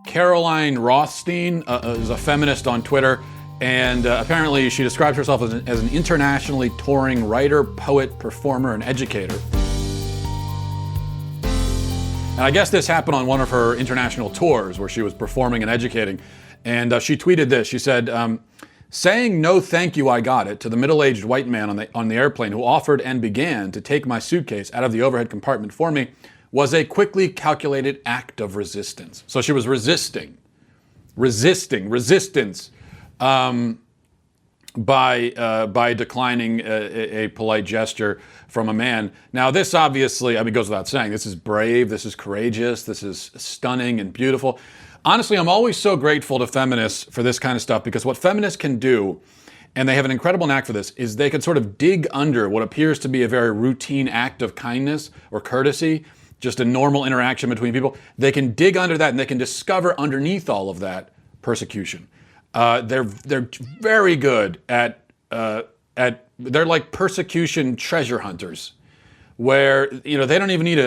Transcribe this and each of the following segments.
Caroline Rothstein is a feminist on Twitter, and apparently she describes herself as an internationally touring writer, poet, performer, and educator. And I guess this happened on one of her international tours where she was performing and educating. And she tweeted this. She said, saying "no thank you, I got it" to the middle-aged white man on the airplane who offered and began to take my suitcase out of the overhead compartment for me was a quickly calculated act of resistance. So she was resistance by declining a polite gesture from a man. Now, this obviously, goes without saying, this is brave, this is courageous, this is stunning and beautiful. Honestly, I'm always so grateful to feminists for this kind of stuff, because what feminists can do, and they have an incredible knack for this, is they can sort of dig under what appears to be a very routine act of kindness or courtesy, just a normal interaction between people. They can dig under that and they can discover underneath all of that persecution. They're very good at they're like persecution treasure hunters, where they don't need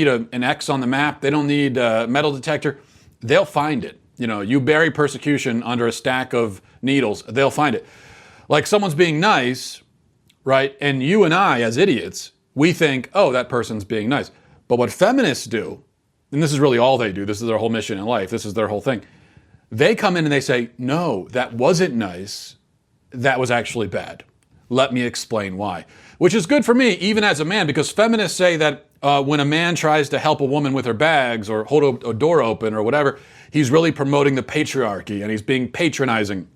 an X on the map. They don't need a metal detector. They'll find it. You bury persecution under a stack of needles, they'll find it. Like someone's being nice, right? And you and I, as idiots, we think, oh, that person's being nice. But what feminists do, and this is really all they do, this is their whole mission in life, this is their whole thing. They come in and they say, no, that wasn't nice. That was actually bad. Let me explain why. Which is good for me, even as a man, because feminists say that when a man tries to help a woman with her bags or hold a door open or whatever, he's really promoting the patriarchy and he's being patronizing.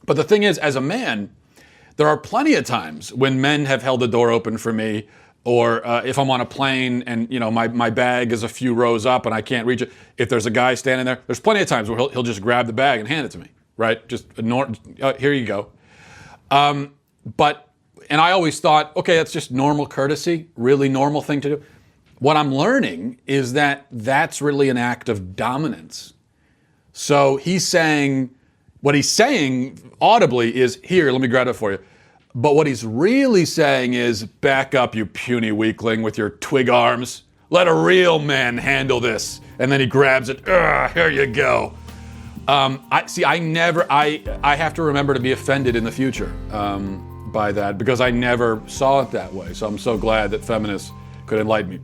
But the thing is, as a man, there are plenty of times when men have held the door open for me, or if I'm on a plane and my bag is a few rows up and I can't reach it, if there's a guy standing there, there's plenty of times where he'll just grab the bag and hand it to me, right? Just ignore, here you go. And I always thought, okay, that's just normal courtesy, really normal thing to do. What I'm learning is that that's really an act of dominance. So what he's saying audibly is, here, let me grab it for you. But what he's really saying is, back up, you puny weakling with your twig arms. Let a real man handle this. And then he grabs it. Here you go. I have to remember to be offended in the future by that, because I never saw it that way. So I'm so glad that feminists could enlighten me.